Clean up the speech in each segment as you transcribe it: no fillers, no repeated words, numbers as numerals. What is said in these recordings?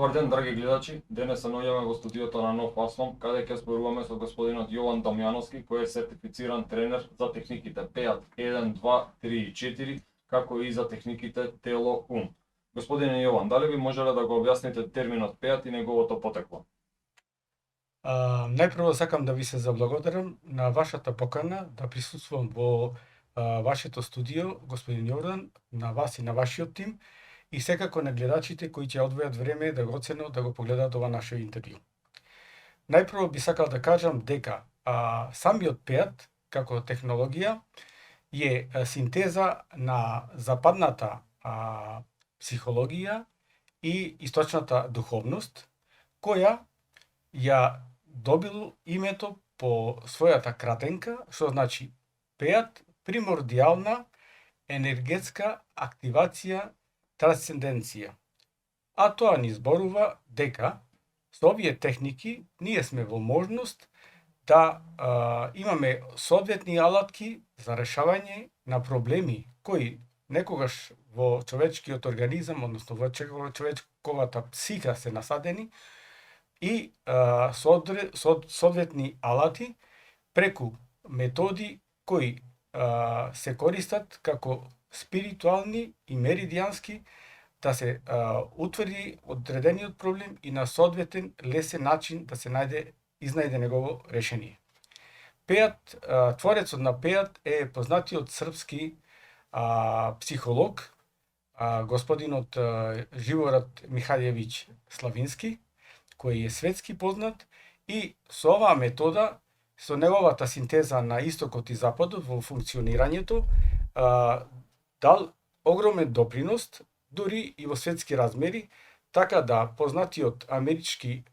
Добар ден, драги гледачи. Денес се наоѓаме во студиото на Нов Аслом, каде ќе зборуваме со господинот Јован Дамјановски, кој е сертифициран тренер за техниките пеат 1, 2, 3 и 4, како и за техниките тело-ум. Господине Јован, дали би можеле да го објасните терминот пеат и неговото потекло? Најпрво сакам да ви се заблагодарам на вашата покана да присуствувам во вашето студио, господин Јордан, на вас и на вашиот тим, и секако на гледачите кои ќе одвојат време да го оценат, да го погледаат ова наше интервју. Најпрво би сакал да кажам дека самиот пеат, како технологија, е синтеза на западната психологија и источната духовност, која ја добил името по својата кратенка, што значи пеат примордијална енергетска активација трансценденција. А тоа ни зборува дека со овие техники ние сме во можност да имаме соодветни алатки за решавање на проблеми кои некогаш во човечкиот организам, односно во човечковата психа се насадени, и соодветни алати преку методи кои се користат како спиритуални и меридијански да се утврди одредениот проблем и на соодветен лесен начин да се изнајде негово решение. Пеат, творецот на пеат е познатиот српски психолог, господинот Живорад Михајлевиќ Славински, кој е светски познат, и со оваа метода, со неговата синтеза на истокот и западот во функционирањето, дал огромен допринос, дури и во светски размери, така да познатиот амерички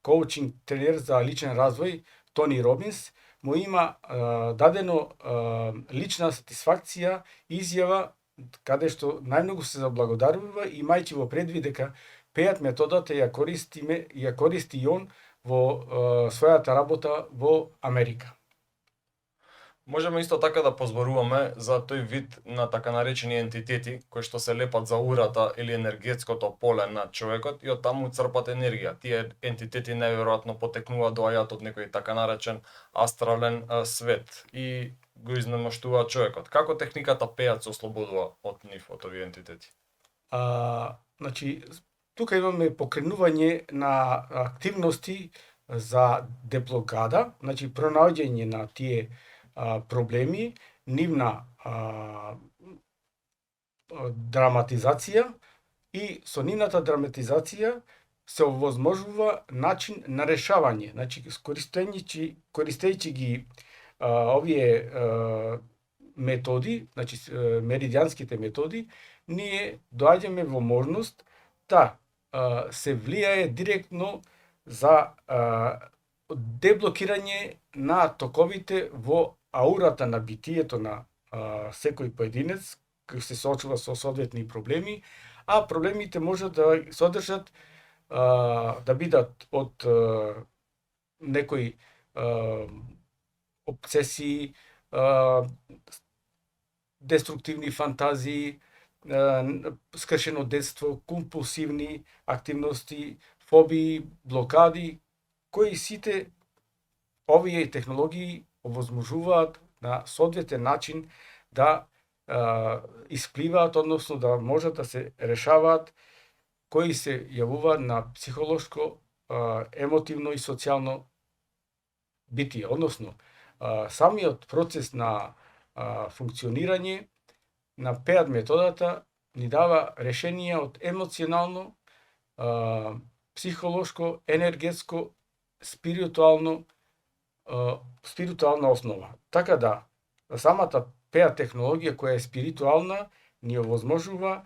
коучинг тренер за личен развој Тони Робинс му има дадено лична сатисфакција изјава каде што најмногу се заблагодарува, имајќи во предвид дека пеат методата ја користи и он во својата работа во Америка. Можеме исто така да позборуваме за тој вид на така наречени ентитети кои што се лепат за урата или енергетското поле на човекот и од таму црпат енергија. Тие ентитети најверојатно потекнуваат, доаѓаат од некој така наречен астрален свет и го изнемоштуваат човекот. Како техниката пеат се ослободува од нив, од овие ентитети? Значи, тука имаме покренување на активности за деблокада, значи пронаоѓање на тие проблеми, нивна драматизација, и со нивната драматизација се овозможува начин на решавање. Значи, користејќи ги овие методи, значи меридијанските методи, ние доаѓаме во можност да се влијае директно за деблокирање на токовите во аурата на битието на секој поединец кој се соочува со соодветни проблеми, а проблемите можат да содржат да бидат од некои обсесии, деструктивни фантазии, скршено детство, компулсивни активности, фобии, блокади, кои сите овие технологии овозможуваат на соодветен начин да испливаат, односно да можат да се решаваат, кои се јавуваат на психолошко, емотивно и социјално битие. Односно, самиот процес на функционирање на пеат методата ни дава решение од емоционално, психолошко, енергетско, спиритуална основа. Така да, самата пеат технологија која е спиритуална ни овозможува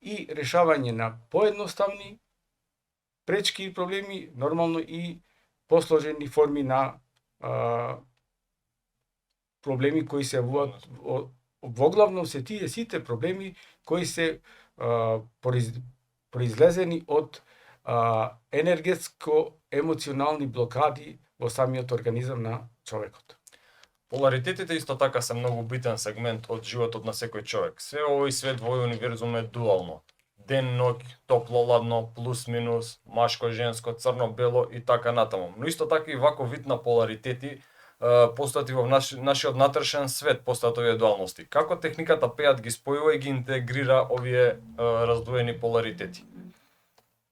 и решавање на поедноставни пречки и проблеми, нормално и посложени форми на проблеми кои се јавуваат. Воглавно се тие сите проблеми кои се произлезени од енергетско-емоционални блокади во самиот организам на човекот. Поларитетите исто така се многу битен сегмент од животот на секој човек. Се овој свет во овој универзум е дуално. ден, ноќ, топло, ладно, плюс, минус, машко, женско, црно, бело и така натаму. Но исто така и вако вид на поларитети постојат и во нашиот натрешен свет, постојат овие дуалности. Како техниката пеат ги спојува и ги интегрира овие раздвоени поларитети?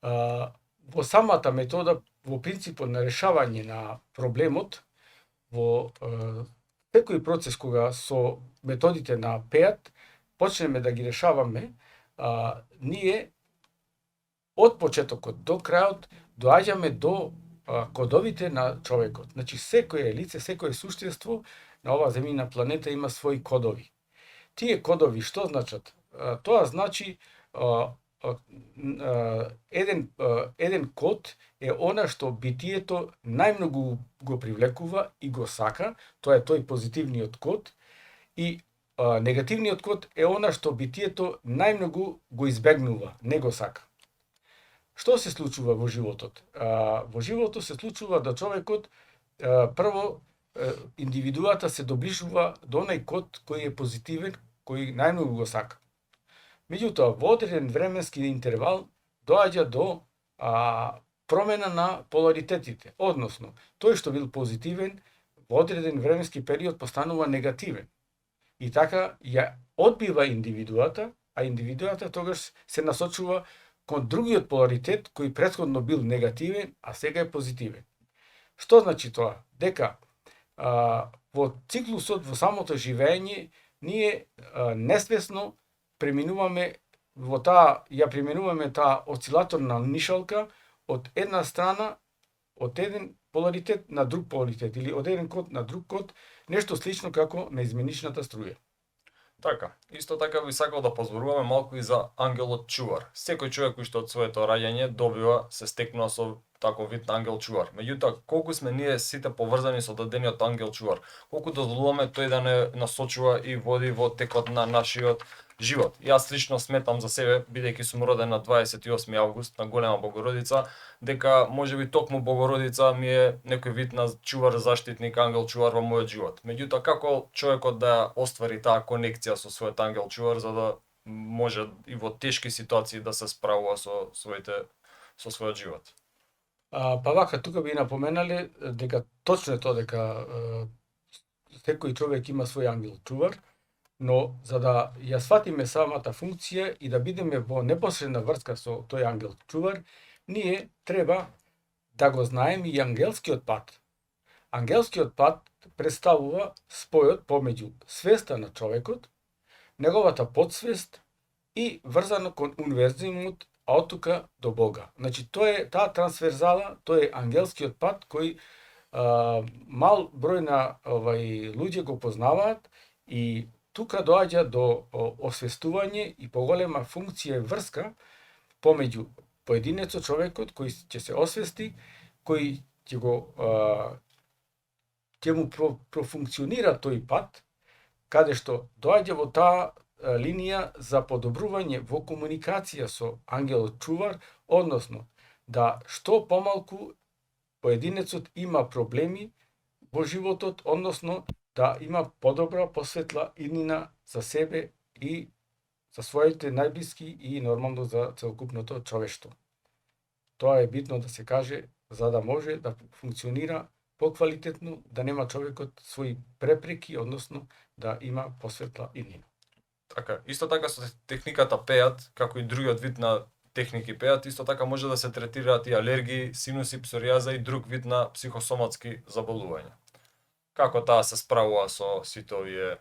Во самата метода, во принципот на решавање на проблемот, во секој процес кога со методите на пеат почнеме да ги решаваме, ние од почетокот до крајот доаѓаме до кодовите на човекот. Значи, секое лице, секое суштество на оваа земјина планета има своји кодови. Тие кодови што значат? Тоа значи еден код е она што битието најмногу го привлекува и го сака, тоа е тој позитивниот код, и негативниот код е она што битието најмногу го избегнува, не го сака. Што се случува во животот? Во животот се случува да човекот прво индивидуата се доближува до онај код кој е позитивен, кој најмногу го сака. Меѓутоа, во одреден временски интервал доаѓа до промена на поларитетите, односно, тој што бил позитивен во одреден временски период постанува негативен. И така ја одбива индивидуата, а индивидуата тогаш се насочува кон другиот поларитет кој претходно бил негативен, а сега е позитивен. Што значи тоа? Дека во циклусот, во самото живење, ние несвесно преминуваме ја преминуваме таа осцилаторна нишалка од една страна, од еден поларитет на друг поларитет, или од еден код на друг код, нешто слично како на изменичната струја. Така, исто така би сакал да позборуваме малку и за ангелот чувар. Секој човек кој што од своето раѓање добива, се стекнува со таков вид на ангел чувар. Меѓутоа, колку сме ние сите поврзани со дадениот ангел чувар? Колку дозволуваме тој да не насочува и води во текот на нашиот живот? Јас лично сметам за себе, бидејќи сум роден на 28 август, на Голема Богородица, дека можеби токму Богородица ми е некој вид на чувар, заштитник, ангел чувар во мојот живот. Меѓутоа, како човекот да оствари таа конекција со својот ангел чувар, за да може и во тешки ситуации да се справува со својот живот? Па вака, тука би напоменале дека точно е тоа дека секој човек има свој ангел чувар, но за да ја сватиме самата функција и да бидеме во непосредна врска со тој ангел чувар, ние треба да го знаеме и ангелскиот пат. Ангелскиот пат представува спојот помеѓу свеста на човекот, неговата подсвест и врзано кон универзумот, а оттука до Бога. Значи, тоа е таа трансверзала, тоа е ангелскиот пат кој мал број на луѓе го познаваат, и тука доаѓа до освестување и поголема функција и врска помеѓу поединецот, човекот кој ќе се освести, кој ќе му профункционира тој пат, каде што доаѓа во таа линија за подобрување во комуникација со ангелот чувар, односно да што помалку поединецот има проблеми во животот, односно да има подобра, посветла иднина за себе и за своите најблиски и нормално за целокупното човештво. Тоа е битно да се каже за да може да функционира поквалитетно, да нема човекот своји препреки, односно да има посветла иднина. Така, исто така со техниката пеат, како и другиот вид на техники пеат, исто така може да се третираат и алергии, синуси, псоријаза и друг вид на психосоматски заболувања. Како таа се справува со сите овие?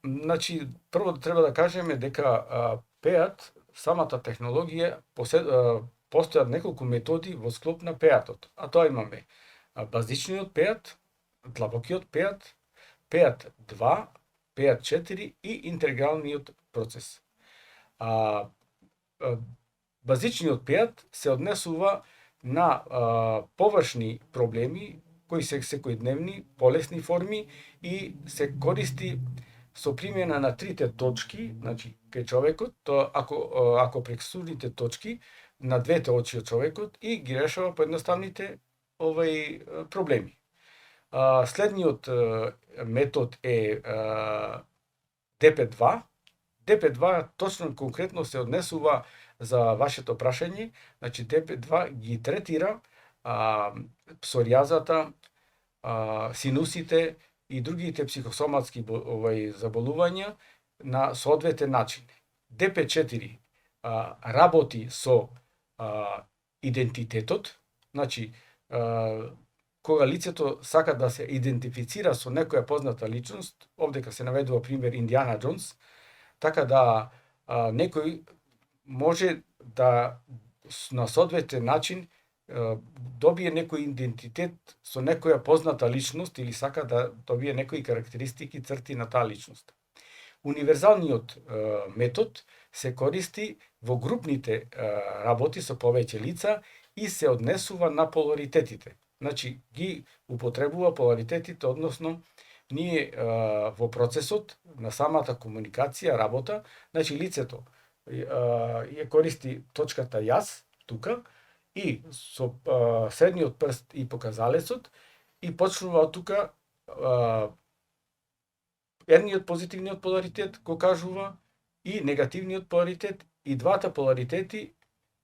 Значи, прво треба да кажеме дека пеат, самата технологија, постојат неколку методи во склоп на пеатот. А тоа имаме базичниот пеат, длабокиот пеат, пеат 2, пеат 4 и интегралниот процес. Базичниот пеат се однесува на површни проблеми кои се секојдневни, полесни форми, и се користи со примена на трите точки, значи кај човекот, тоа ако пресудите точки на двете очи од човекот, и ги решава поедноставните проблеми. Следниот метод е ДП2, ДП2 точно конкретно се однесува за вашето прашање, значи ДП2 ги третира псоријазата, синусите и другите психосоматски заболувања на соодветен начин. ДП4 работи со идентитетот, значи кога лицето сака да се идентифицира со некоја позната личност, овдека се наведува пример Индиана Джонс, така да некој може да на соодветен начин добие некој идентитет со некоја позната личност или сака да добие некои карактеристики, црти на таа личност. Универзалниот метод се користи во групните работи со повеќе лица и се однесува на поларитетите. Значи, ги употребува поларитетите, односно, ние во процесот на самата комуникација, работа, значи лицето ја користи точката јас, тука, и со средниот прст и показалецот, и почнува од тука едниот позитивниот поларитет го кажува и негативниот поларитет и двата поларитети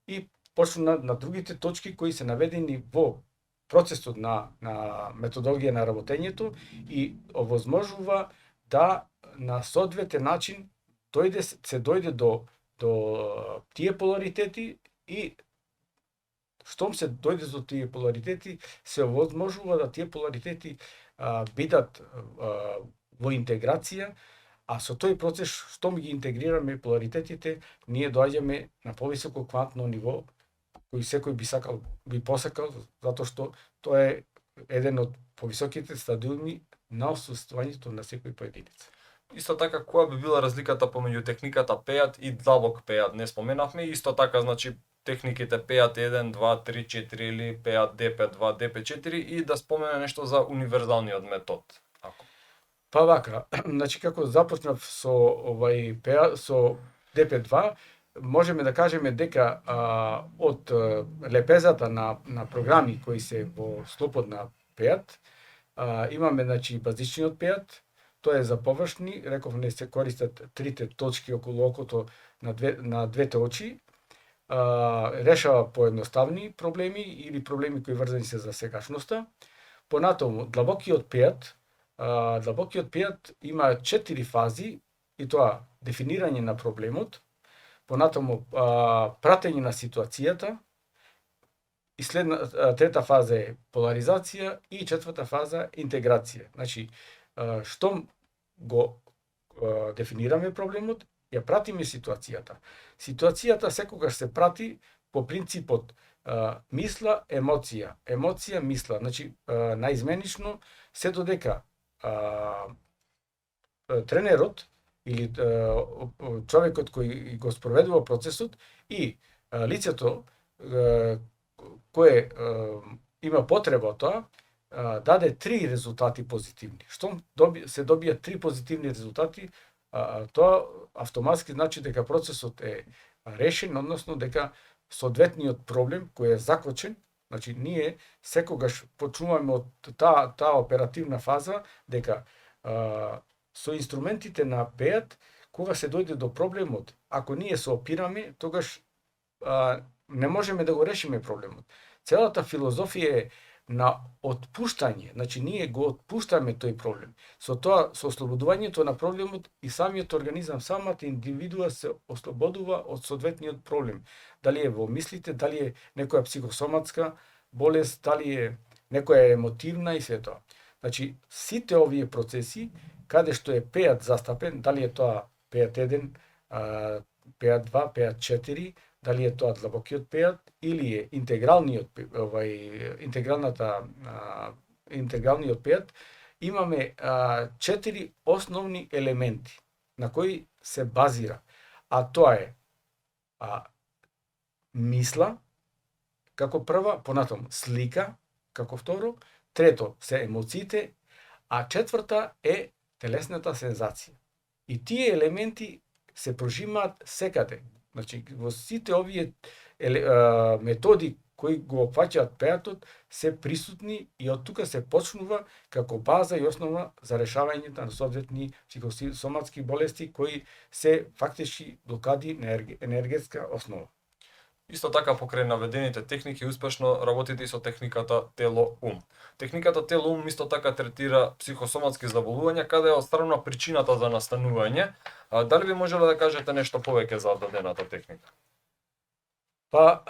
и почнува на другите точки кои се наведени во процесот на методологија на работењето и овозможува да на соодветен начин се дојде до тие поларитети и штом се дојде до тие поларитети, се овозможува да тие поларитети бидат во интеграција, а со тој процес, штом ги интегрираме поларитетите, ние доаѓаме на повисоко квантно ниво, кој секој би посакал, затоа што тоа е еден од повисоките стадиуми на осуствувањето на секој поединец. Исто така, која би била разликата помеѓу техниката пеат и длабок пеат? Не споменавме, исто така, значи, техниките пеат 1, 2, 3, 4 или пеат ДП2, ДП4 и да спомене нешто за универзалниот метод. Ако. Па вака, значи како започнав со со ДП2, можеме да кажеме дека од лепезата на програми кои се во склопот на пеат, имаме значи базичниот пеат, тоа е за површни, реков не се користат трите точки околу окото на двете очи, решава поедноставни проблеми или проблеми кои врзани се за сегашноста. Понатаму, длабокиот пеат има 4 фази, и тоа дефинирање на проблемот, понатаму пратење на ситуацијата, и трета фаза е поларизација и четврта фаза интеграција. Значи, штом го дефинираме проблемот, ја пратиме ситуацијата. Ситуацијата секогаш се прати по принципот мисла, емоција. Емоција, мисла. Значи, наизменично, се додека тренерот или човекот кој го спроведува процесот и лицето кое има потреба од тоа, даде 3 резултати позитивни. Штом се добијат 3 позитивни резултати, тоа автоматски значи дека процесот е решен, односно дека соодветниот проблем кој е закочен, значи ние секогаш почнуваме од таа оперативна фаза дека со инструментите на пеат, кога се дојде до проблемот, ако ние се опираме, тогаш не можеме да го решиме проблемот. Целата филозофија е на отпуштање, значи ние го отпуштаме тој проблем. Со тоа, со ослободувањето на проблемот и самиот организам, самата индивидуа се ослободува од соодветниот проблем. Дали е во мислите, дали е некоја психосоматска болест, дали е некоја емотивна и се тоа. Значи, сите овие процеси, каде што е пеат застапен, дали е тоа пеат 1, пеат 2, пеат 4, дали е тоа длабокиот пеат или е интегралниот пеат, имаме 4 основни елементи на кои се базира. А тоа е мисла како прва, понатаму слика како второ, трето се емоциите, а четврта е телесната сензација. И тие елементи се прожимаат секаде. Значи, во сите овие методи кои го опфаќаат пејатот се присутни и од тука се почнува како база и основа за решавањето на соодветни психосоматски болести кои се фактички блокади на енергетска основа. Исто така покрај наведените техники успешно работите и со техниката тело-ум. Техниката тело-ум исто така третира психосоматски заболувања каде е отстранена причината за настанување. Дали би можеле да кажете нешто повеќе за дадената техника? Па,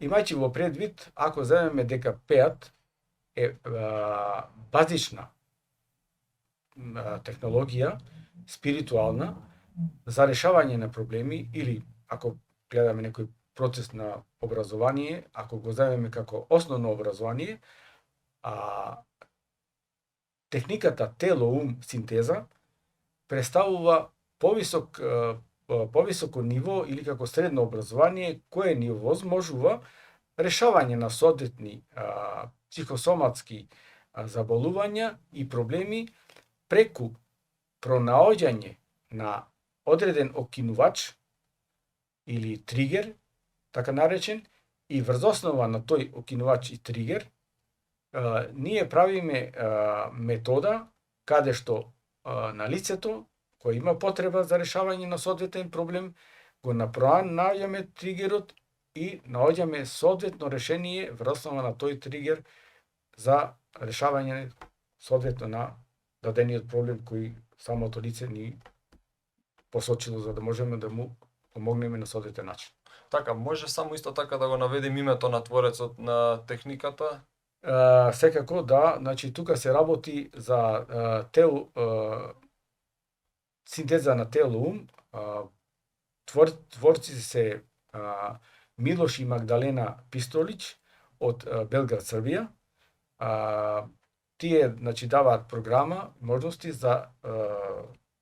имајќи во предвид, ако земеме дека пеат е базична технологија, спиритуална, за решавање на проблеми, или ако гледаме некој процес на образование, ако го земеме како основно образование, техниката тело-ум синтеза представува повисоко ниво или како средно образование кое ни возможува решавање на соодветни психосоматски заболувања и проблеми преку пронаоѓање на одреден окинувач или тригер, така наречен, и врз основа на тој окинувач и тригер, ние правиме метода каде што на лицето кој има потреба за решавање на соодветен проблем, го наоѓаме тригерот и наоѓаме соодветно решение врз основа на тој тригер за решавање соодветно на дадениот проблем кој самото лице ни посочило за да можеме да му помогнеме на соодветен начин. Така, може само исто така да го наведем името на творецот на техниката? Секако да, значи тука се работи за синтеза на тело-ум. Творци се Милош и Магдалена Пистолич од Белград, Србија. Тие значи даваат програма, можности за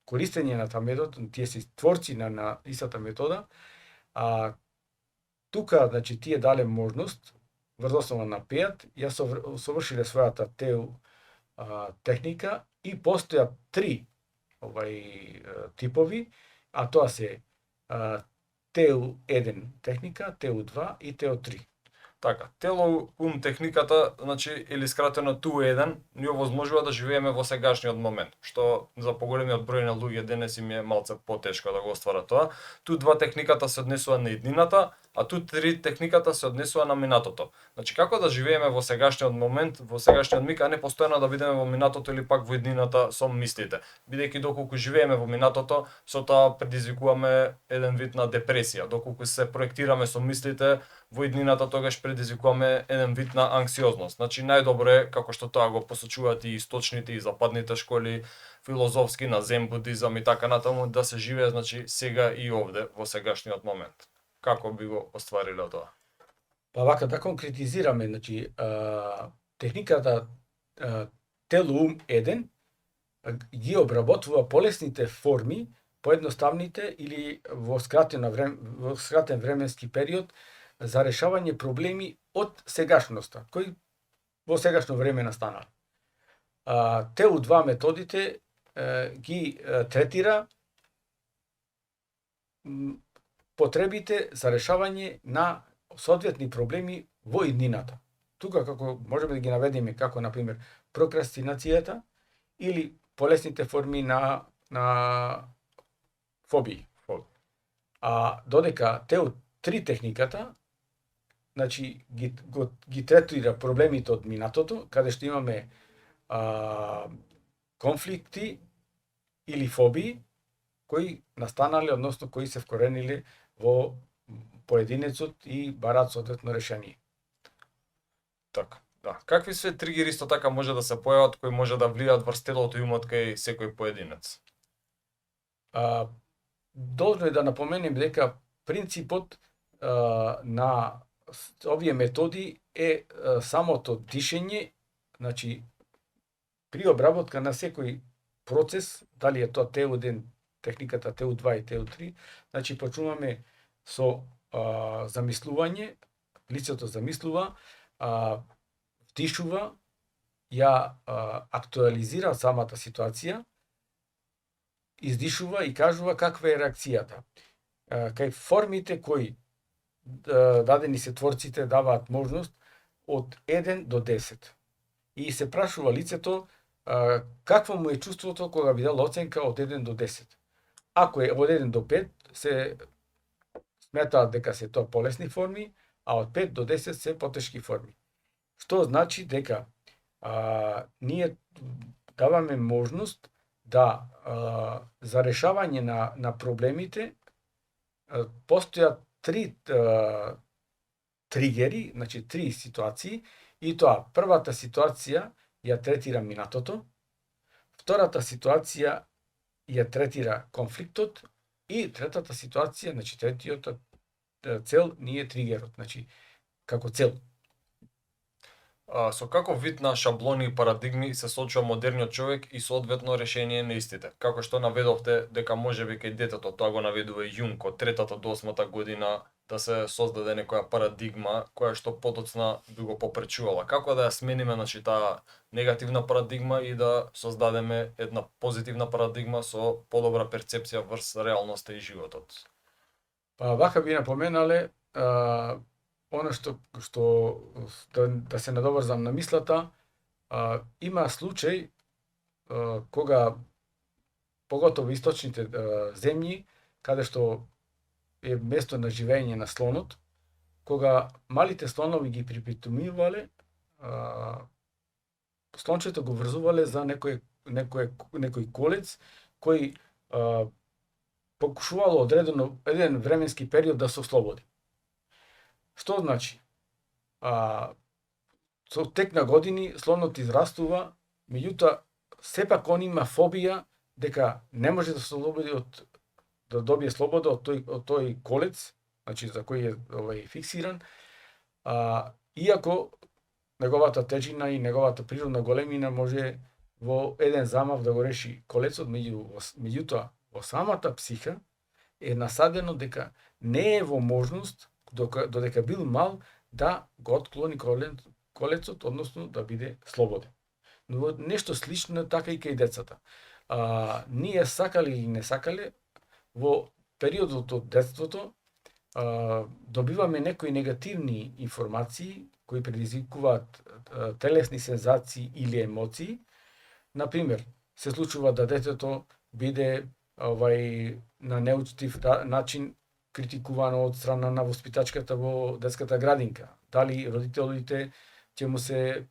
користење на таа метода, тие се творци на истата метода. Тука значи тие дале можност врз основа на пеат, ја совршиле својата техника и постојат 3 типови, а тоа се ТУ1 техника, ТУ2 и ТУ3. Така, тело-ум техниката, значи, или скратено ТУ1, ни овозможува да живееме во сегашниот момент, што за поголемиот број на луѓе денес им е малце потешко да го остварат тоа. ТУ2 техниката се однесува на иднината, а ТУ3 техниката се однесува на минатото. Значи, како да живееме во сегашниот момент, во сегашниот миг, а не постојано да бидеме во минатото или пак во иднината со мислите. Бидејќи доколку живееме во минатото, со тоа предизвикуваме еден вид на депресија. Доколку се проектираме со мислите, во иднината тогаш предизвикуваме еден вид на анксиозност. Значи, најдобро е, како што тоа го посочуваат и источните и западните школи, филозофски, на зен будизам и така натаму, да се живее, значи, сега и овде, во сегашниот момент. Како би го оствариле тоа? Па вака да конкретизираме, значи, техниката тело-ум 1 ги обработува полесните форми, поедноставните или во скратен временски период за решавање проблеми од сегашноста, кои во сегашно време настанале. ТУ2 методите ги третира потребите за решавање на соодветни проблеми во иднината. Тука како можеме да ги наведеме како на пример прокрастинацијата или полесните форми на фобии. Додека ТУ3 техниката значи ги третира проблемите од минатото, каде што имаме конфликти или фобии кои настанале, односно кои се вкорениле во поединецот и бараат соодветно решение. Така, да. Какви се тригери исто така може да се појават кои може да влијаат врз телото и умот кај секој поединец? Должно е да напоменем дека принципот на овие методи е самото дишење, значи при обработка на секој процес, дали е тоа ТУ1, техниката ТУ2 и ТУ3, значи почнуваме со замислување, лицето замислува, вдишува, ја актуализира самата ситуација, издишува и кажува каква е реакцијата. Кај формите кои дадени се творците даваат можност од 1 до 10. И се прашува лицето какво му е чувството кога би дало оценка од 1 до 10. Ако е од 1 до 5, се сметаат дека се тоа полесни форми, а од 5 до 10 се потешки форми. Што значи дека ние даваме можност да за решавање на проблемите постојат три тригери, значи три ситуации, и тоа првата ситуација ја третира минатото, втората ситуација ја третира конфликтот и третата ситуација, значи третиот цел не е тригерот, значи како цел. Со каков вид на шаблони и парадигми се соочува модерниот човек и соодветно решение на истите? Како што наведовте дека можеби кај детето, тоа го наведува и Јунг од 3-та до 8-та година, да се создаде некоја парадигма која што потоцна би го попречувала. Како да ја смениме, значи, таа негативна парадигма и да создадеме една позитивна парадигма со подобра перцепција врз реалноста и животот? Па вака би напоменале она што да се надоврзам на мислата, има случај кога поготово источните земји каде што е место на живење на слонот, кога малите слонови ги припитумивале, слончето го врзувале за некој колец кој покушувало одредено еден временски период да се ослободи. Што значи? Со тек на години слонот израстува, меѓутоа сепак он има фобија дека не може да се ослободи да добие слобода од тој колец, значи за кој е фиксиран, иако неговата тежина и неговата природна големина може во еден замав да го реши колецот, меѓутоа во самата психа е насадено дека не е во можност додека бил мал да го отклони колецот, односно да биде слободен. Но нешто слично така и кај децата. Ние сакале или не сакале, во периодот од детството добиваме некои негативни информации кои предизвикуваат телесни сензации или емоции. Например, се случува да детето биде на неучтив начин критикувано од страна на воспитачката во детската градинка. Дали родителите ќе му се,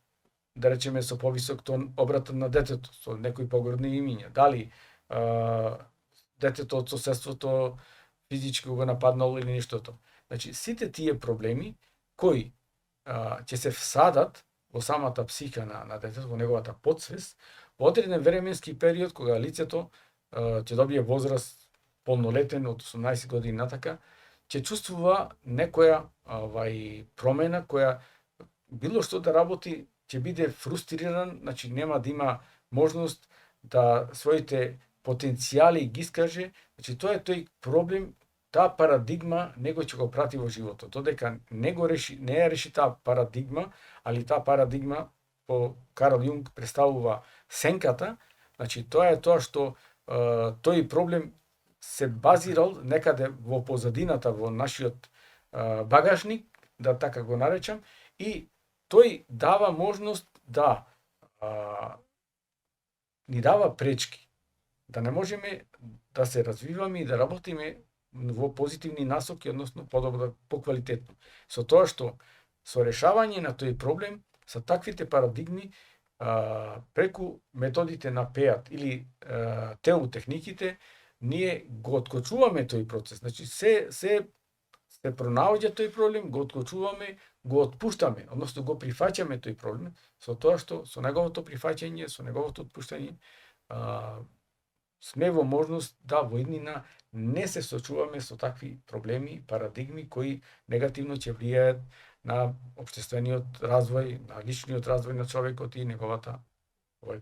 да речеме, со повисок тон обратат на детето, со некои погордни имиња. Дали детето од соседството физички го нападнало или нештото. Значи, сите тие проблеми кои ќе се всадат во самата психа на детето, во неговата подсвест, во одреден временски период кога лицето ќе добие возраст полнолетен од 18 години натака, ќе чувствува некоја промена која било што да работи ќе биде фрустриран, значи нема да има можност да своите потенцијали ги искаже, значи тоа е тој проблем, таа парадигма него ќе го прати во животот. Додека не ја реши таа парадигма, али таа парадигма по Карл Јунг представува сенката, значи тоа е тоа што тој проблем се базирал некаде во позадината, во нашиот багажник, да така го наречам, и тој дава можност да ни дава пречки, да не можеме да се развиваме и да работиме во позитивни насоки, односно подобро, поквалитетно. Со тоа што со решавање на тој проблем, со таквите парадигми, преку методите на ПЕАТ или теотехниките, ние го откочуваме тој процес. Значи, се пронаоѓа тој проблем, го откочуваме, го отпуштаме, односно го прифаќаме тој проблем, со тоа што со неговото прифаќање, со неговото отпуштање, сме во можност да во иднина не се сочуваме со такви проблеми, парадигми кои негативно ќе влијаат на општествениот развој, на личниот развој на човекот и неговата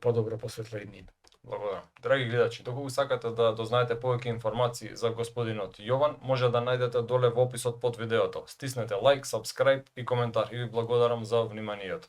подобра посветла иднина. Благодарам. Драги гледачи, доколку сакате да дознаете повеќе информации за господинот Јован, може да најдете доле во описот под видеото. Стиснете лайк, сабскрајб и коментар и ви благодарам за вниманието.